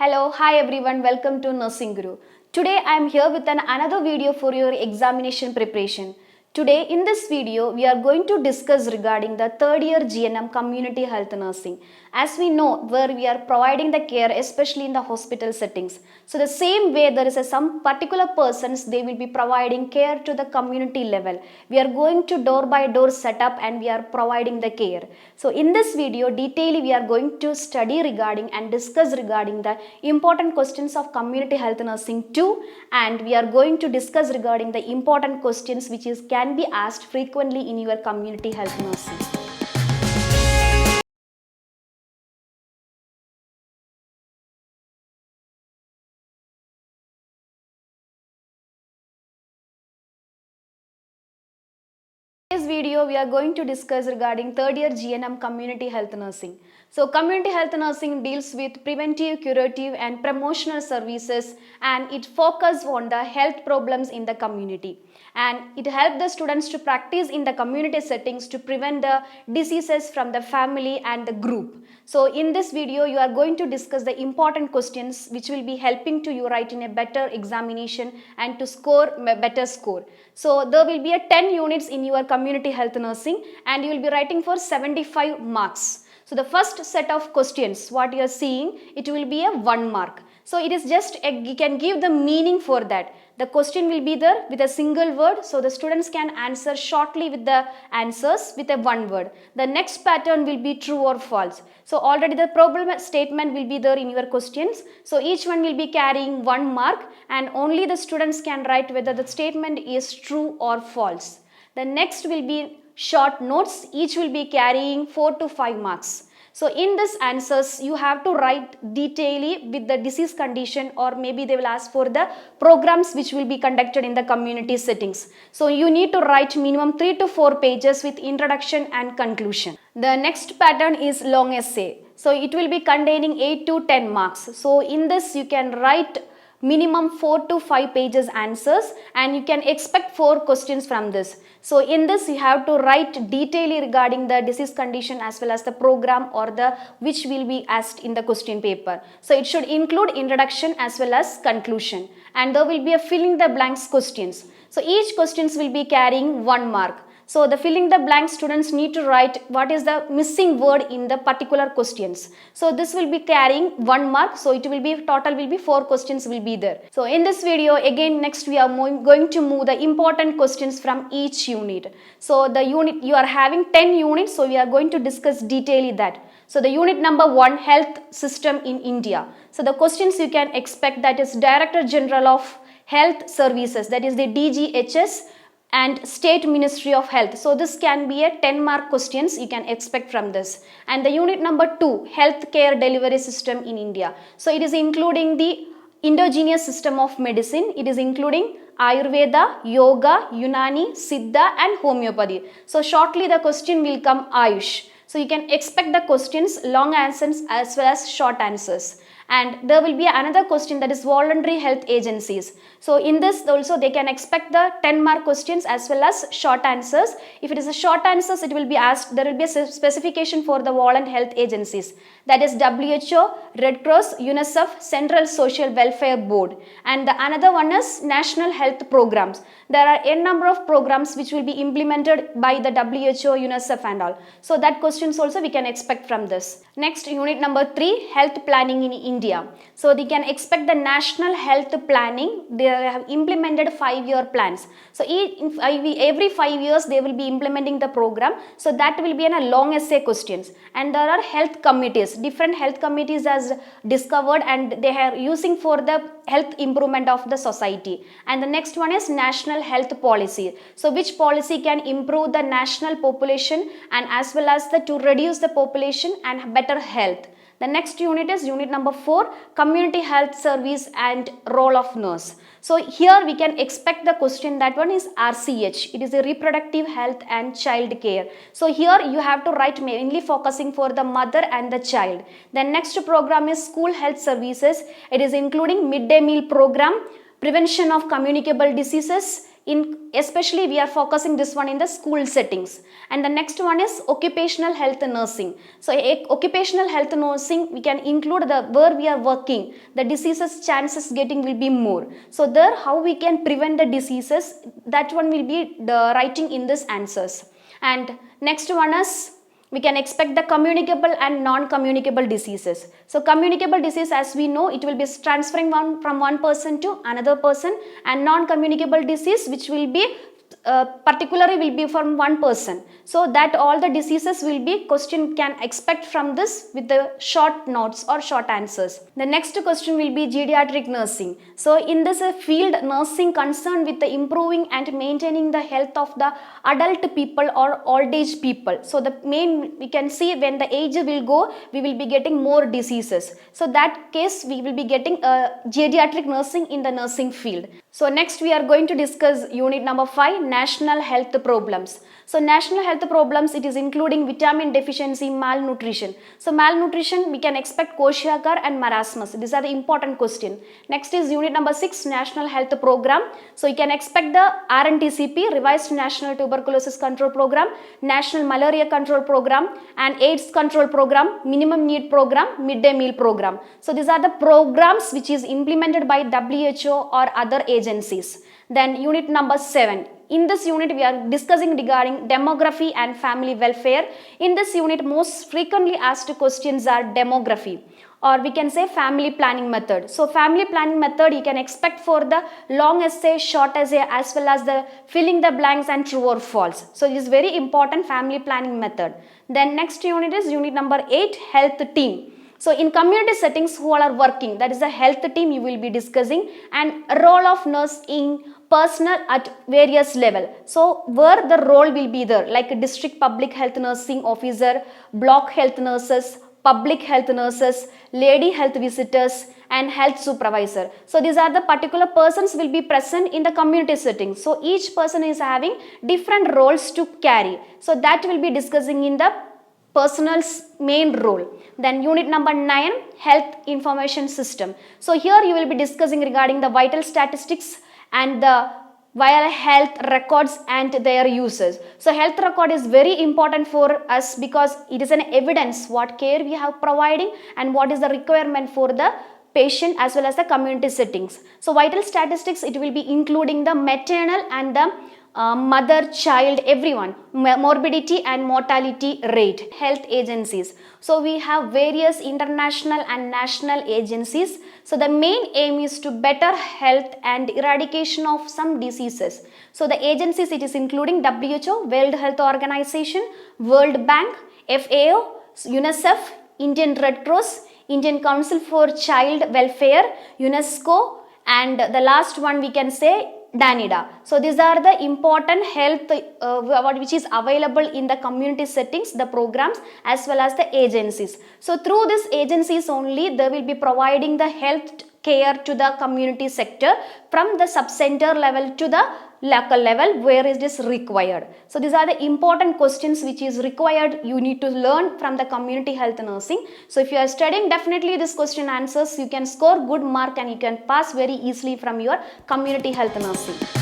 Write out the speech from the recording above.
Hello, hi everyone, welcome to Nursing Guru. Today I am here with another video for your examination preparation. Today in this video we are going to discuss regarding the third year GNM Community Health Nursing. As we know, where we are providing the care especially in the hospital settings. So the same way there is some particular persons, they will be providing care to the community level. We are going to door by door setup and we are providing the care. So in this video detail we are going to study regarding and discuss regarding the important questions of community health nursing 2, and we are going to discuss regarding the important questions which can be asked frequently in your community health nursing. In this video we are going to discuss regarding third year GNM community health nursing. So community health nursing deals with preventive, curative and promotional services, and it focuses on the health problems in the community, and it helps the students to practice in the community settings to prevent the diseases from the family and the group. So in this video you are going to discuss the important questions which will be helping to you write in a better examination and to score a better score. So there will be a 10 units in your community health nursing and you will be writing for 75 marks. So the first set of questions what you are seeing, it will be a 1 mark. So it is just you can give the meaning for that. The question will be there with a single word, so the students can answer shortly with the answers with a one word. The next pattern will be true or false. So already the problem statement will be there in your questions. So each one will be carrying 1 mark and only the students can write whether the statement is true or false. The next will be short notes, each will be carrying 4 to 5 marks. So in this answers you have to write detailedly with the disease condition, or maybe they will ask for the programs which will be conducted in the community settings. So you need to write minimum 3 to 4 pages with introduction and conclusion. The next pattern is long essay. So it will be containing 8 to 10 marks. So in this you can write minimum 4 to 5 pages answers and you can expect 4 questions from this. So in this you have to write detailedly regarding the disease condition as well as the program or the which will be asked in the question paper. So it should include introduction as well as conclusion, and there will be a filling the blanks questions. So each questions will be carrying 1 mark. So the filling the blank students need to write what is the missing word in the particular questions. So this will be carrying 1 mark. So it will be total will be 4 questions will be there. So in this video again next we are going to move the important questions from each unit. So the unit you are having 10 units. So we are going to discuss detailedly that. So the unit number 1, health system in India. So the questions you can expect, that is Director General of Health Services, that is the DGHS, and State Ministry of Health. So this can be a 10 mark questions you can expect from this. And the unit number 2, healthcare delivery system in India. So it is including the indigenous system of medicine. It is including Ayurveda, Yoga, Unani, Siddha and Homeopathy. So shortly the question will come Ayush. So you can expect the questions, long answers as well as short answers. And there will be another question, that is voluntary health agencies. So in this also they can expect the 10 mark questions as well as short answers. If it is a short answers, it will be asked, there will be a specification for the voluntary health agencies, that is WHO, Red Cross, UNICEF, Central Social Welfare Board. And the another one is national health programs. There are a number of programs which will be implemented by the WHO, UNICEF and all. So that questions also we can expect from this. Next, unit number 3, health planning in India. So they can expect the national health planning. They have implemented 5-year plans. So every 5 years they will be implementing the program. So that will be in a long essay questions. And there are health committees. Different health committees as discovered and they are using for the health improvement of the society. And the next one is national health policy. So which policy can improve the national population and as well as to reduce the population and better health. The next unit is unit number 4, community health service and role of nurse. So here we can expect the question, that one is RCH. It is a reproductive health and child care. So here you have to write mainly focusing for the mother and the child. The next program is school health services. It is including midday meal program, prevention of communicable diseases, especially we are focusing this one in the school settings. And the next one is occupational health nursing. So occupational health nursing, we can include the where we are working, the diseases chances getting will be more. So there, how we can prevent the diseases, that one will be the writing in this answers. And next one is, we can expect the communicable and non-communicable diseases. So communicable disease, as we know, it will be transferring from one person to another person, and non-communicable disease which will be particularly will be from one person. So that all the diseases will be question can expect from this with the short notes or short answers. The next question will be geriatric nursing. So in this field, nursing concerned with the improving and maintaining the health of the adult people or old age people. So the main, we can see when the age will go, we will be getting more diseases. So that case we will be getting geriatric nursing in the nursing field. So next we are going to discuss unit number 5, national health problems. So national health problems, it is including vitamin deficiency, malnutrition. So malnutrition, we can expect Kwashiorkor and marasmus. These are the important question. Next is unit number 6, national health program. So you can expect the RNTCP, revised national tuberculosis control program, national malaria control program, and AIDS control program, minimum need program, midday meal program. So these are the programs which is implemented by WHO or other agencies. Then unit number 7. In this unit, we are discussing regarding demography and family welfare. In this unit, most frequently asked questions are demography, or we can say family planning method. So family planning method, you can expect for the long essay, short essay, as well as the filling the blanks and true or false. So it is very important, family planning method. Then next unit is unit number 8, health team. So in community settings, who all are working, that is the health team you will be discussing, and role of nurse in personnel at various level. So where the role will be there, like district public health nursing officer, block health nurses, public health nurses, lady health visitors, and health supervisor. So these are the particular persons will be present in the community setting. So each person is having different roles to carry. So that will be discussing in the personal's main role. Then unit number 9, health information system. So here you will be discussing regarding the vital statistics and the vital health records and their uses. So health record is very important for us because it is an evidence what care we have providing and what is the requirement for the patient as well as the community settings. So vital statistics, it will be including the maternal and the mother, child, everyone, morbidity and mortality rate, health agencies. So we have various international and national agencies. So the main aim is to better health and eradication of some diseases. So the agencies, it is including WHO, World Health Organization, World Bank, FAO, UNICEF, Indian Red Cross, Indian Council for Child Welfare, UNESCO, and the last one we can say Danida. So these are the important health which is available in the community settings, the programs as well as the agencies. So through these agencies only, they will be providing the health care to the community sector from the sub-center level to the local level where it is required. So these are the important questions which is required you need to learn from the community health nursing. So if you are studying definitely this question answers, you can score good mark and you can pass very easily from your community health nursing.